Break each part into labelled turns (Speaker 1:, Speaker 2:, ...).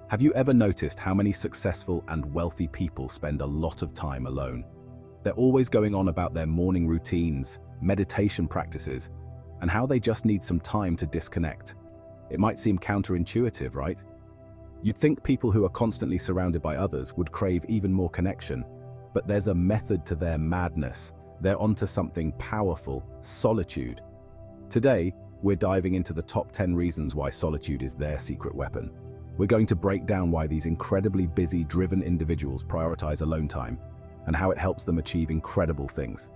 Speaker 1: Have you ever noticed how many successful and wealthy people spend a lot of time alone? They're always going on about their morning routines, meditation practices, and how they just need some time to disconnect. It might seem counterintuitive, right? You'd think people who are constantly surrounded by others would crave even more connection, but there's a method to their madness. They're onto something powerful: solitude. Today, we're diving into the top 10 reasons why solitude is their secret weapon. We're going to break down why these incredibly busy, driven individuals prioritize alone time, and how it helps them achieve incredible things.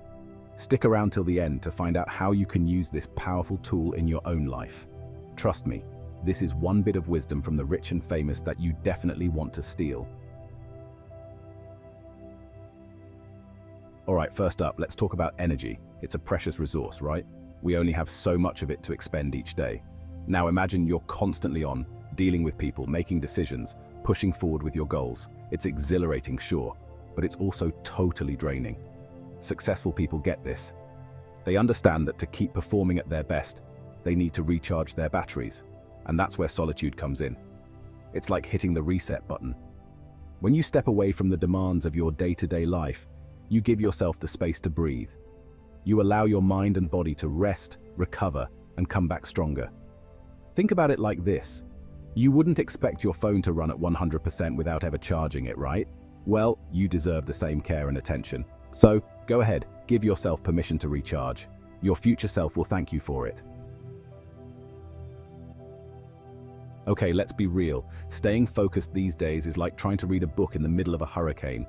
Speaker 1: Stick around till the end to find out how you can use this powerful tool in your own life. Trust me, this is one bit of wisdom from the rich and famous that you definitely want to steal. Alright, first up, let's talk about energy. It's a precious resource, right? We only have so much of it to expend each day. Now imagine you're constantly on, dealing with people, making decisions, pushing forward with your goals. It's exhilarating, sure, but it's also totally draining. Successful people get this. They understand that to keep performing at their best, they need to recharge their batteries, and that's where solitude comes in. It's like hitting the reset button. When you step away from the demands of your day-to-day life, you give yourself the space to breathe. You allow your mind and body to rest, recover, and come back stronger. Think about it like this. You wouldn't expect your phone to run at 100% without ever charging it, right? Well, you deserve the same care and attention. So, go ahead, give yourself permission to recharge. Your future self will thank you for it. Okay, let's be real. Staying focused these days is like trying to read a book in the middle of a hurricane.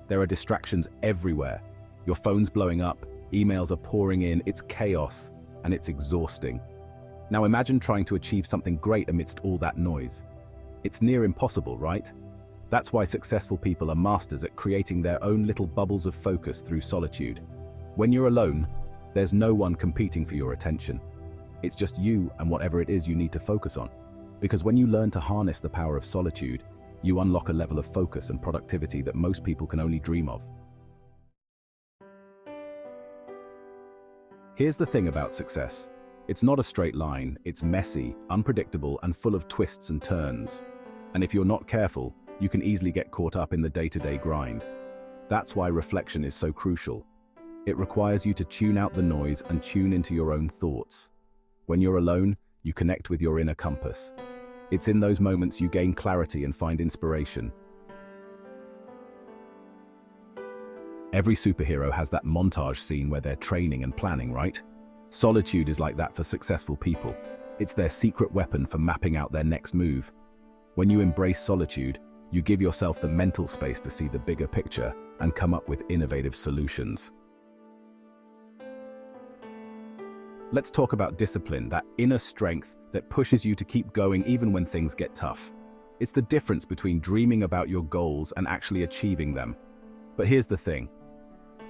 Speaker 1: There are distractions everywhere. Your phone's blowing up, emails are pouring in, it's chaos, and it's exhausting. Now imagine trying to achieve something great amidst all that noise. It's near impossible, right? That's why successful people are masters at creating their own little bubbles of focus through solitude. When you're alone, there's no one competing for your attention. It's just you and whatever it is you need to focus on. Because when you learn to harness the power of solitude, you unlock a level of focus and productivity that most people can only dream of. Here's the thing about success. It's not a straight line, it's messy, unpredictable, and full of twists and turns. And if you're not careful, you can easily get caught up in the day-to-day grind. That's why reflection is so crucial. It requires you to tune out the noise and tune into your own thoughts. When you're alone, you connect with your inner compass. It's in those moments you gain clarity and find inspiration. Every superhero has that montage scene where they're training and planning, right? Solitude is like that for successful people. It's their secret weapon for mapping out their next move. When you embrace solitude, you give yourself the mental space to see the bigger picture and come up with innovative solutions. Let's talk about discipline, that inner strength that pushes you to keep going even when things get tough. It's the difference between dreaming about your goals and actually achieving them. But here's the thing.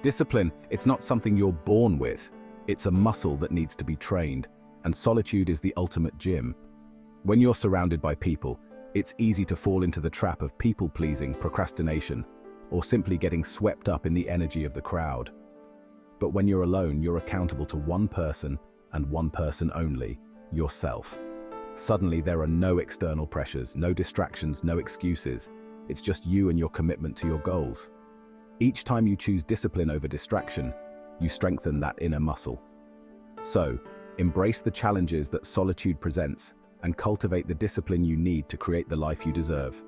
Speaker 1: Discipline, it's not something you're born with. It's a muscle that needs to be trained, and solitude is the ultimate gym. When you're surrounded by people, it's easy to fall into the trap of people-pleasing, procrastination, or simply getting swept up in the energy of the crowd. But when you're alone, you're accountable to one person, and one person only, yourself. Suddenly, there are no external pressures, no distractions, no excuses. It's just you and your commitment to your goals. Each time you choose discipline over distraction, you strengthen that inner muscle. So, embrace the challenges that solitude presents and cultivate the discipline you need to create the life you deserve.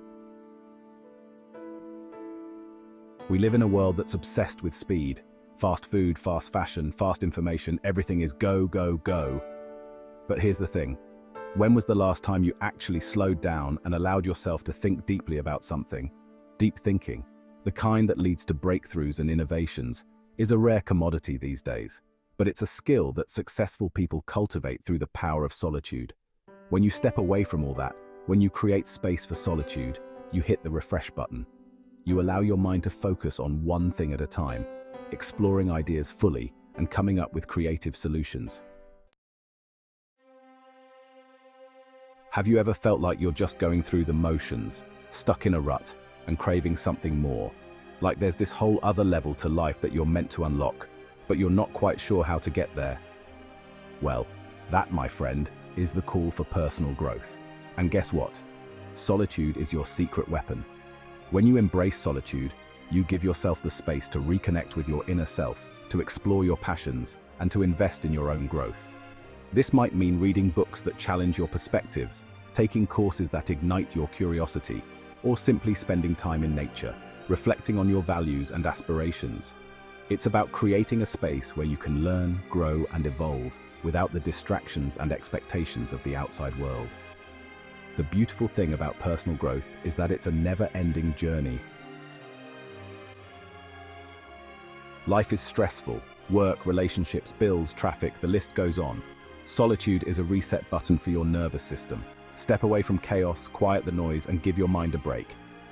Speaker 1: We live in a world that's obsessed with speed. Fast food, fast fashion, fast information, everything is go, go, go. But here's the thing. When was the last time you actually slowed down and allowed yourself to think deeply about something? Deep thinking, the kind that leads to breakthroughs and innovations, is a rare commodity these days, but it's a skill that successful people cultivate through the power of solitude. When you step away from all that, when you create space for solitude, you hit the refresh button. You allow your mind to focus on one thing at a time, exploring ideas fully and coming up with creative solutions. Have you ever felt like you're just going through the motions, stuck in a rut, and craving something more? Like there's this whole other level to life that you're meant to unlock, but you're not quite sure how to get there? Well, that, my friend, is the call for personal growth. And guess what? solitude is your secret weapon. When you embrace solitude, you give yourself the space to reconnect with your inner self, to explore your passions, and to invest in your own growth. This might mean reading books that challenge your perspectives, taking courses that ignite your curiosity, or simply spending time in nature, reflecting on your values and aspirations. It's about creating a space where you can learn, grow, and evolve without the distractions and expectations of the outside world. The beautiful thing about personal growth is that it's a never-ending journey. Life is stressful. Work, relationships, bills, traffic, the list goes on. Solitude is a reset button for your nervous system. Step away from chaos, quiet the noise, and give your mind a break.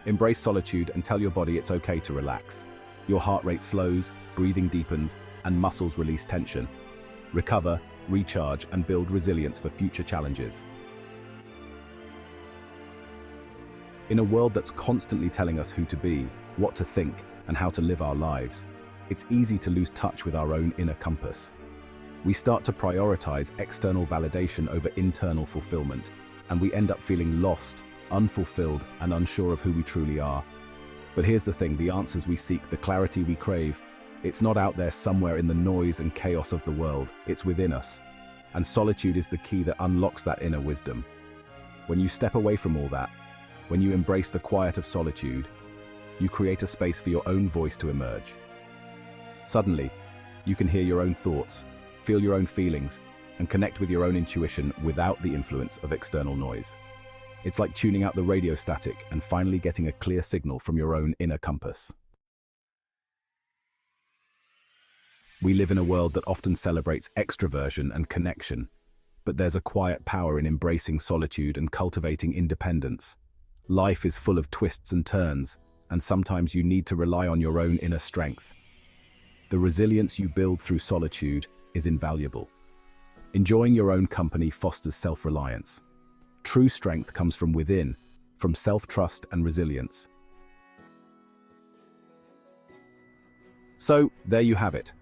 Speaker 1: Embrace solitude and tell your body it's okay to relax. Your heart rate slows, breathing deepens, and muscles release tension. Recover, recharge, and build resilience for future challenges. In a world that's constantly telling us who to be, what to think, and how to live our lives, it's easy to lose touch with our own inner compass. We start to prioritize external validation over internal fulfillment, and we end up feeling lost, unfulfilled, and unsure of who we truly are. But here's the thing, the answers we seek, the clarity we crave, it's not out there somewhere in the noise and chaos of the world, it's within us. And solitude is the key that unlocks that inner wisdom. When you step away from all that, when you embrace the quiet of solitude, you create a space for your own voice to emerge. Suddenly, you can hear your own thoughts, feel your own feelings, and connect with your own intuition without the influence of external noise. It's like tuning out the radio static and finally getting a clear signal from your own inner compass. We live in a world that often celebrates extroversion and connection, but there's a quiet power in embracing solitude and cultivating independence. Life is full of twists and turns, and sometimes you need to rely on your own inner strength. The resilience you build through solitude is invaluable. Enjoying your own company fosters self-reliance. True strength comes from within, from self-trust and resilience. So, there you have it.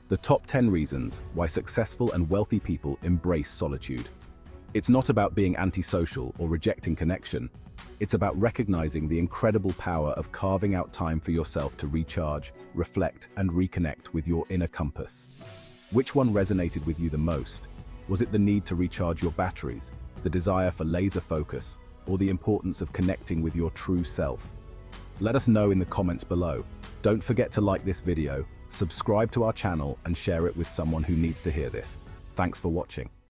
Speaker 1: The top 10 reasons why successful and wealthy people embrace solitude. It's not about being antisocial or rejecting connection. It's about recognizing the incredible power of carving out time for yourself to recharge, reflect, and reconnect with your inner compass. Which one resonated with you the most? Was it the need to recharge your batteries, the desire for laser focus, or the importance of connecting with your true self? Let us know in the comments below. Don't forget to like this video, subscribe to our channel, and share it with someone who needs to hear this. Thanks for watching.